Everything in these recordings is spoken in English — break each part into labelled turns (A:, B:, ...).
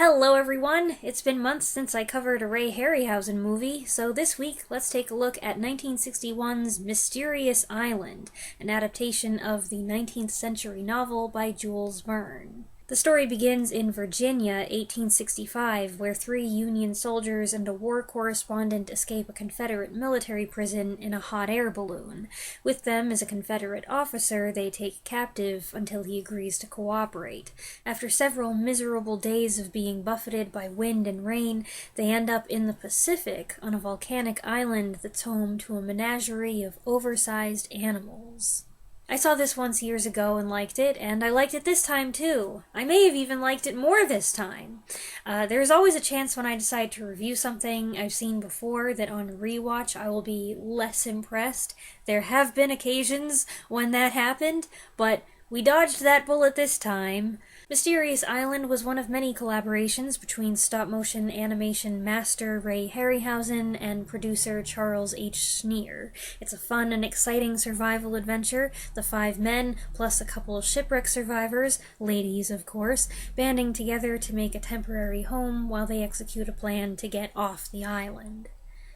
A: Hello everyone! It's been months since I covered a Ray Harryhausen movie, so this week let's take a look at 1961's Mysterious Island, an adaptation of the 19th century novel by Jules Verne. The story begins in Virginia, 1865, where three Union soldiers and a war correspondent escape a Confederate military prison in a hot air balloon. With them is a Confederate officer they take captive until he agrees to cooperate. After several miserable days of being buffeted by wind and rain, they end up in the Pacific on a volcanic island that's home to a menagerie of oversized animals. I saw this once years ago and liked it, and I liked it this time too. I may have even liked it more this time. There's always a chance when I decide to review something I've seen before that on rewatch I will be less impressed. There have been occasions when that happened, but we dodged that bullet this time. Mysterious Island was one of many collaborations between stop-motion animation master Ray Harryhausen and producer Charles H. Schneer. It's a fun and exciting survival adventure, the five men, plus a couple of shipwreck survivors, ladies of course, banding together to make a temporary home while they execute a plan to get off the island.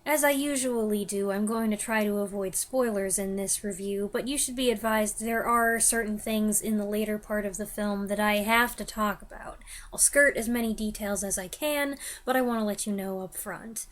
A: As I usually do, I'm going to try to avoid spoilers in this review, but you should be advised there are certain things in the later part of the film that I have to talk about. I'll skirt as many details as I can, but I want to let you know up front.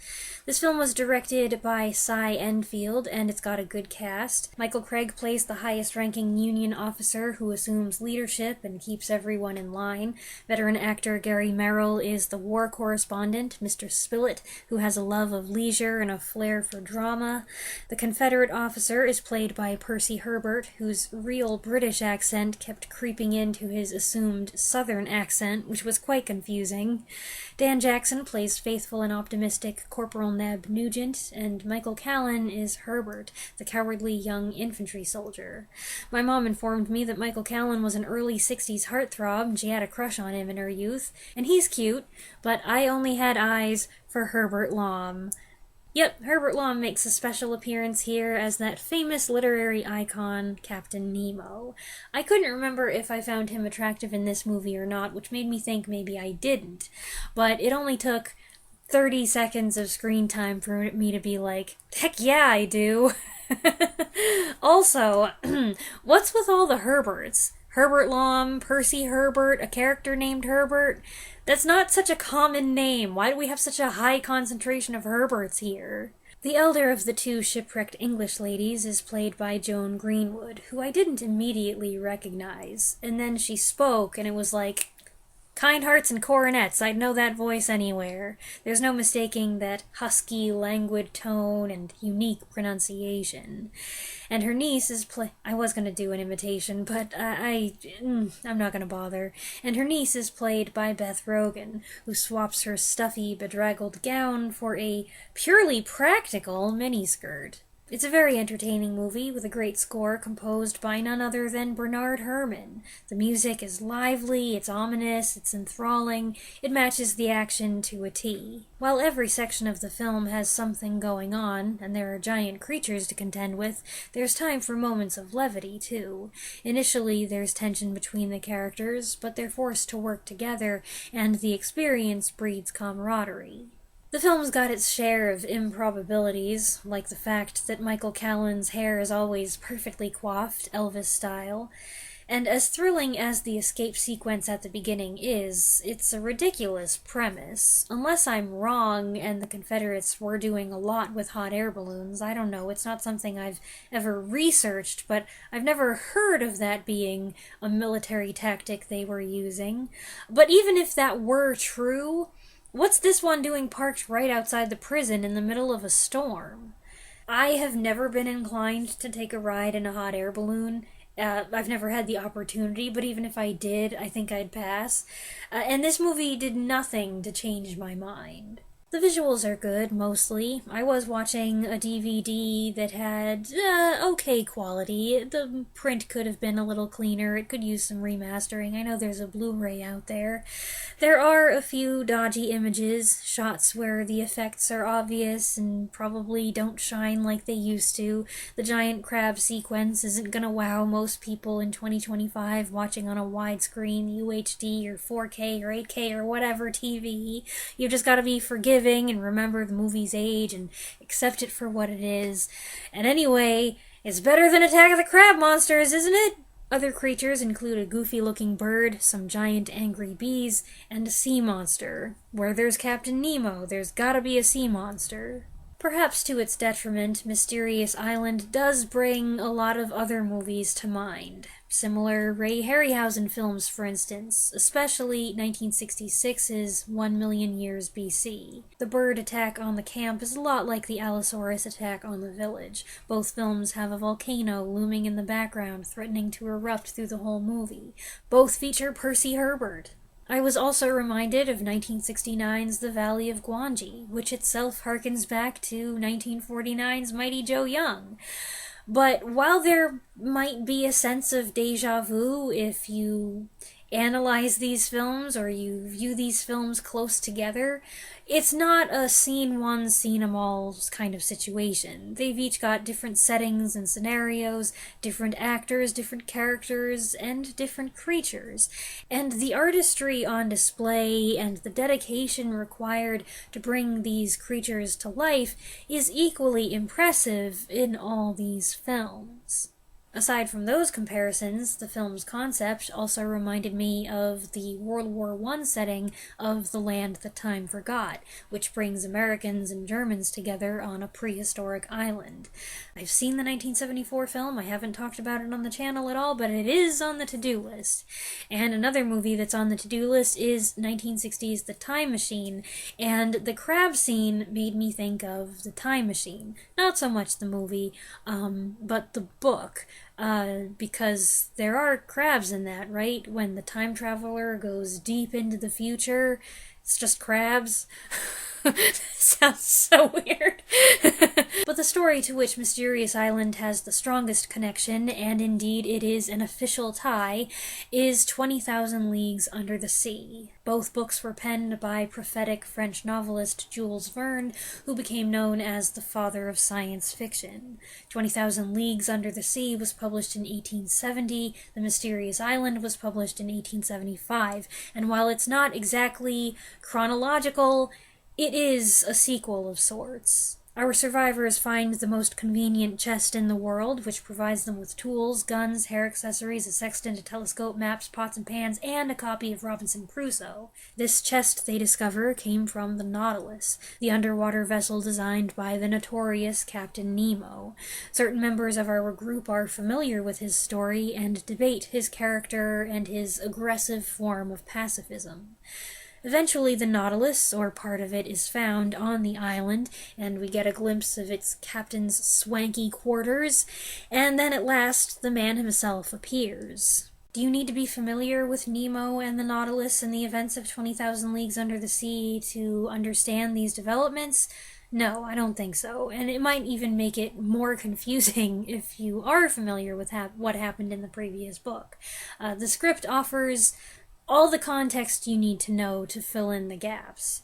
A: This film was directed by Cy Enfield, and it's got a good cast. Michael Craig plays the highest-ranking Union officer who assumes leadership and keeps everyone in line. Veteran actor Gary Merrill is the war correspondent, Mr. Spilett, who has a love of leisure and a flair for drama. The Confederate officer is played by Percy Herbert, whose real British accent kept creeping into his assumed Southern accent, which was quite confusing. Dan Jackson plays faithful and optimistic Corporal Neb Nugent, and Michael Callan is Herbert, the cowardly young infantry soldier. My mom informed me that Michael Callan was an early 60s heartthrob, and she had a crush on him in her youth, and he's cute, but I only had eyes for Herbert Lom. Yep, Herbert Lom makes a special appearance here as that famous literary icon, Captain Nemo. I couldn't remember if I found him attractive in this movie or not, which made me think maybe I didn't. But it only took 30 seconds of screen time for me to be like, heck yeah, I do. Also, what's with all the Herberts? Herbert Lom, Percy Herbert, a character named Herbert? That's not such a common name. Why do we have such a high concentration of Herberts here? The elder of the two shipwrecked English ladies is played by Joan Greenwood, who I didn't immediately recognize. And then she spoke, and it was like, kind hearts and coronets, I'd know that voice anywhere. There's no mistaking that husky, languid tone and unique pronunciation. And her niece is I was gonna do an imitation, but I'm not gonna bother. And her niece is played by Beth Rogan, who swaps her stuffy, bedraggled gown for a purely practical miniskirt. It's a very entertaining movie with a great score composed by none other than Bernard Herrmann. The music is lively, it's ominous, it's enthralling, it matches the action to a T. While every section of the film has something going on, and there are giant creatures to contend with, there's time for moments of levity too. Initially, there's tension between the characters, but they're forced to work together, and the experience breeds camaraderie. The film's got its share of improbabilities, like the fact that Michael Callan's hair is always perfectly coiffed, Elvis style, and as thrilling as the escape sequence at the beginning is, it's a ridiculous premise. Unless I'm wrong and the Confederates were doing a lot with hot air balloons, I don't know, it's not something I've ever researched, but I've never heard of that being a military tactic they were using. But even if that were true, what's this one doing parked right outside the prison in the middle of a storm? I have never been inclined to take a ride in a hot air balloon. I've never had the opportunity, but even if I did, I think I'd pass. And this movie did nothing to change my mind. The visuals are good, mostly. I was watching a DVD that had okay quality. The print could have been a little cleaner. It could use some remastering. I know there's a Blu-ray out there. There are a few dodgy images, shots where the effects are obvious and probably don't shine like they used to. The giant crab sequence isn't gonna wow most people in 2025 watching on a widescreen UHD or 4K or 8K or whatever TV. You just gotta be forgiving and remember the movie's age and accept it for what it is. And anyway, it's better than Attack of the Crab Monsters, isn't it? Other creatures include a goofy-looking bird, some giant angry bees, and a sea monster. Where there's Captain Nemo, there's gotta be a sea monster. Perhaps to its detriment, Mysterious Island does bring a lot of other movies to mind. Similar Ray Harryhausen films, for instance, especially 1966's 1,000,000 Years BC. The bird attack on the camp is a lot like the Allosaurus attack on the village. Both films have a volcano looming in the background, threatening to erupt through the whole movie. Both feature Percy Herbert. I was also reminded of 1969's The Valley of Gwangi, which itself harkens back to 1949's Mighty Joe Young. But while there might be a sense of deja vu if you analyze these films or you view these films close together, it's not a scene one, scene 'em all kind of situation. They've each got different settings and scenarios, different actors, different characters, and different creatures. And the artistry on display and the dedication required to bring these creatures to life is equally impressive in all these films. Aside from those comparisons, the film's concept also reminded me of the World War I setting of The Land That Time Forgot, which brings Americans and Germans together on a prehistoric island. I've seen the 1974 film, I haven't talked about it on the channel at all, but it is on the to-do list. And another movie that's on the to-do list is 1960's The Time Machine, and the crab scene made me think of The Time Machine. Not so much the movie, but the book. Because there are crabs in that, right? When the time traveler goes deep into the future, it's just crabs. Sounds so weird. But the story to which Mysterious Island has the strongest connection, and indeed it is an official tie, is 20,000 Leagues Under the Sea. Both books were penned by prophetic French novelist Jules Verne, who became known as the father of science fiction. 20,000 Leagues Under the Sea was published in 1870, The Mysterious Island was published in 1875, and while it's not exactly chronological, it is a sequel of sorts. Our survivors find the most convenient chest in the world, which provides them with tools, guns, hair accessories, a sextant, a telescope, maps, pots and pans, and a copy of Robinson Crusoe. This chest, they discover, came from the Nautilus, the underwater vessel designed by the notorious Captain Nemo. Certain members of our group are familiar with his story and debate his character and his aggressive form of pacifism. Eventually the Nautilus, or part of it, is found on the island, and we get a glimpse of its captain's swanky quarters, and then at last the man himself appears. Do you need to be familiar with Nemo and the Nautilus and the events of 20,000 Leagues Under the Sea to understand these developments? No, I don't think so, and it might even make it more confusing if you are familiar with what happened in the previous book. The script offers all the context you need to know to fill in the gaps.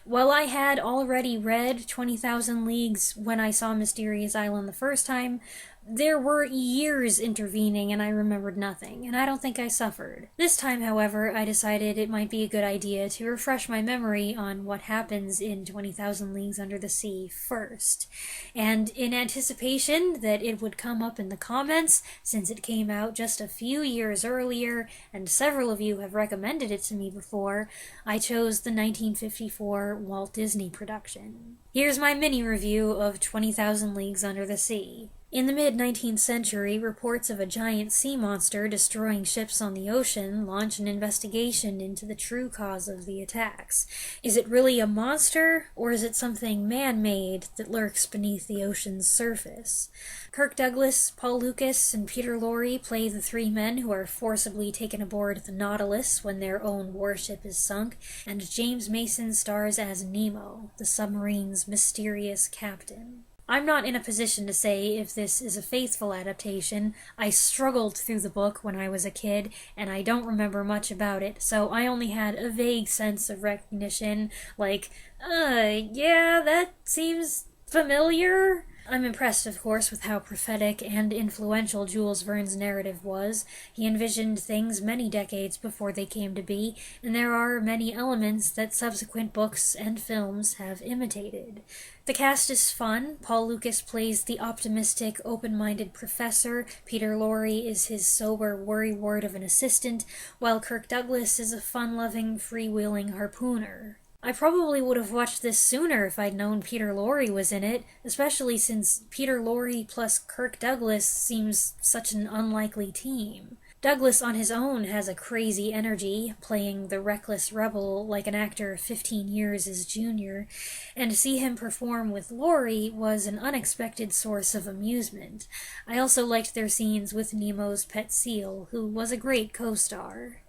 A: While I had already read 20,000 Leagues when I saw Mysterious Island the first time, there were years intervening and I remembered nothing, and I don't think I suffered. This time, however, I decided it might be a good idea to refresh my memory on what happens in 20,000 Leagues Under the Sea first. And in anticipation that it would come up in the comments, since it came out just a few years earlier, and several of you have recommended it to me before, I chose the 1954 Walt Disney production. Here's my mini-review of 20,000 Leagues Under the Sea. In the mid-19th century, reports of a giant sea monster destroying ships on the ocean launch an investigation into the true cause of the attacks. Is it really a monster, or is it something man-made that lurks beneath the ocean's surface? Kirk Douglas, Paul Lucas, and Peter Lorre play the three men who are forcibly taken aboard the Nautilus when their own warship is sunk, and James Mason stars as Nemo, the submarine's mysterious captain. I'm not in a position to say if this is a faithful adaptation. I struggled through the book when I was a kid, and I don't remember much about it, so I only had a vague sense of recognition, like, yeah, that seems familiar. I'm impressed, of course, with how prophetic and influential Jules Verne's narrative was. He envisioned things many decades before they came to be, and there are many elements that subsequent books and films have imitated. The cast is fun. Paul Lucas plays the optimistic, open-minded professor. Peter Lorre is his sober worrywart of an assistant, while Kirk Douglas is a fun-loving, freewheeling harpooner. I probably would have watched this sooner if I'd known Peter Lorre was in it, especially since Peter Lorre plus Kirk Douglas seems such an unlikely team. Douglas on his own has a crazy energy, playing the reckless rebel like an actor 15 years his junior, and to see him perform with Lorre was an unexpected source of amusement. I also liked their scenes with Nemo's pet seal, who was a great co-star.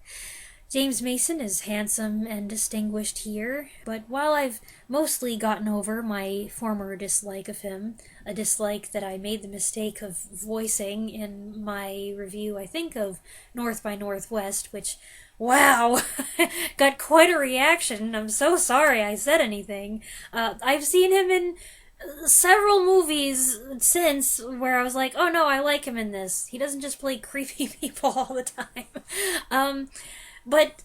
A: James Mason is handsome and distinguished here, but while I've mostly gotten over my former dislike of him, a dislike that I made the mistake of voicing in my review, I think, of North by Northwest, which, wow, got quite a reaction. I'm so sorry I said anything. I've seen him in several movies since where I was like, oh no, I like him in this. He doesn't just play creepy people all the time. But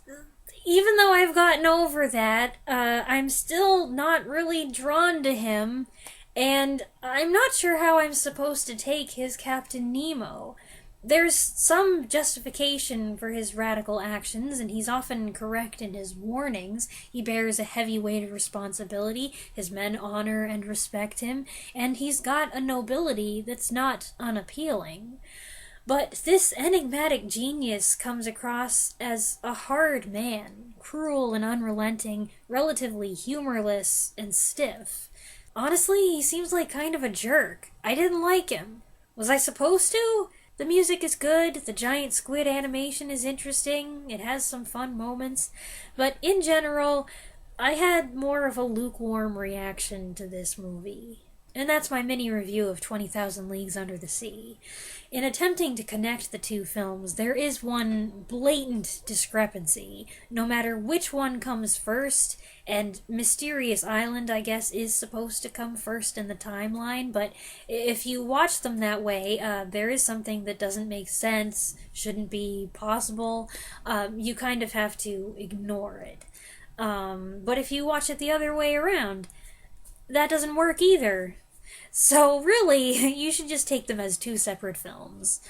A: even though I've gotten over that, I'm still not really drawn to him, and I'm not sure how I'm supposed to take his Captain Nemo. There's some justification for his radical actions, and he's often correct in his warnings. He bears a heavy weight of responsibility, his men honor and respect him, and he's got a nobility that's not unappealing. But this enigmatic genius comes across as a hard man, cruel and unrelenting, relatively humorless and stiff. Honestly, he seems like kind of a jerk. I didn't like him. Was I supposed to? The music is good, the giant squid animation is interesting, it has some fun moments, but in general, I had more of a lukewarm reaction to this movie. And that's my mini review of 20,000 Leagues Under the Sea. In attempting to connect the two films, there is one blatant discrepancy, no matter which one comes first, and Mysterious Island, I guess, is supposed to come first in the timeline, but if you watch them that way, there is something that doesn't make sense, shouldn't be possible. You kind of have to ignore it. But if you watch it the other way around, that doesn't work either. So really, you should just take them as two separate films.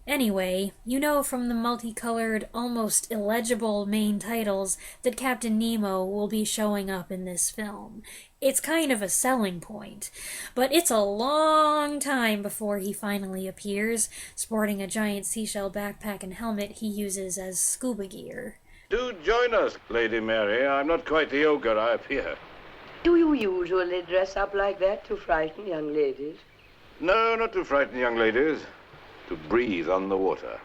A: Anyway, you know from the multicolored, almost illegible main titles that Captain Nemo will be showing up in this film. It's kind of a selling point, but it's a long time before he finally appears, sporting a giant seashell backpack and helmet he uses as scuba gear.
B: Do join us, Lady Mary. I'm not quite the ogre I appear.
C: Do you usually dress up like that to frighten young ladies?
B: No, not to frighten young ladies. To breathe on the water.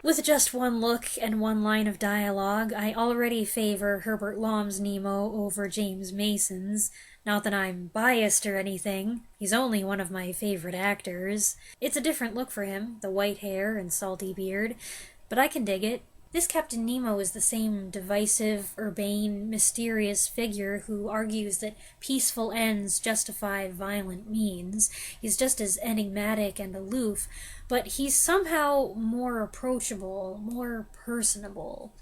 A: With just one look and one line of dialogue, I already favor Herbert Lom's Nemo over James Mason's. Not that I'm biased or anything. He's only one of my favorite actors. It's a different look for him, the white hair and salty beard, but I can dig it. This Captain Nemo is the same divisive, urbane, mysterious figure who argues that peaceful ends justify violent means. He's just as enigmatic and aloof, but he's somehow more approachable, more personable.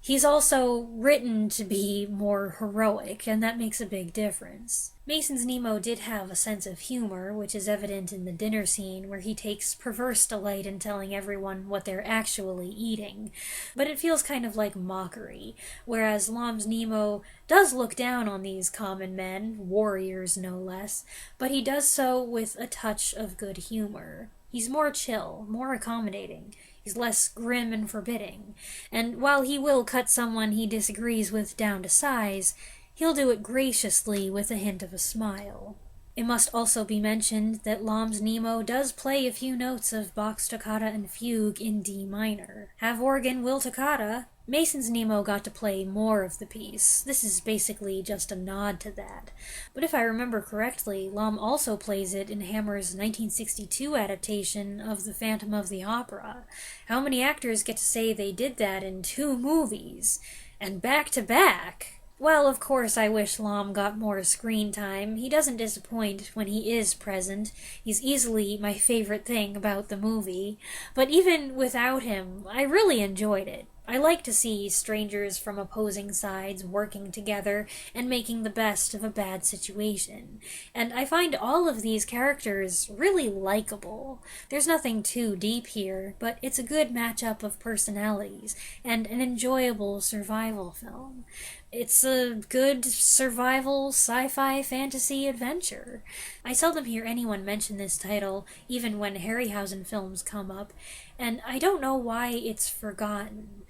A: He's also written to be more heroic, and that makes a big difference. Mason's Nemo did have a sense of humor, which is evident in the dinner scene where he takes perverse delight in telling everyone what they're actually eating. But it feels kind of like mockery, whereas Lom's Nemo does look down on these common men, warriors no less, but he does so with a touch of good humor. He's more chill, more accommodating. He's less grim and forbidding. And while he will cut someone he disagrees with down to size, he'll do it graciously with a hint of a smile. It must also be mentioned that Lom's Nemo does play a few notes of Bach's toccata and fugue in D minor. Have organ, will toccata. Mason's Nemo got to play more of the piece. This is basically just a nod to that. But if I remember correctly, Lom also plays it in Hammer's 1962 adaptation of The Phantom of the Opera. How many actors get to say they did that in 2 movies? And back to back? Well, of course I wish Lom got more screen time. He doesn't disappoint when he is present. He's easily my favorite thing about the movie. But even without him, I really enjoyed it. I like to see strangers from opposing sides working together and making the best of a bad situation. And I find all of these characters really likable. There's nothing too deep here, but it's a good matchup of personalities and an enjoyable survival film. It's a good survival sci-fi fantasy adventure. I seldom hear anyone mention this title, even when Harryhausen films come up, and I don't know why it's forgotten.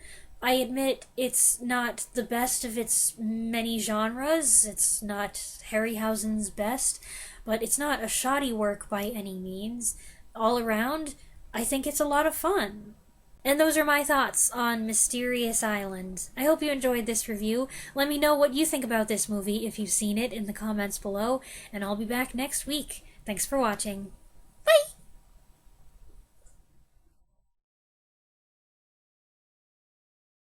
A: I admit it's not the best of its many genres, it's not Harryhausen's best, but it's not a shoddy work by any means. All around, I think it's a lot of fun. And those are my thoughts on Mysterious Island. I hope you enjoyed this review. Let me know what you think about this movie if you've seen it in the comments below, and I'll be back next week. Thanks for watching.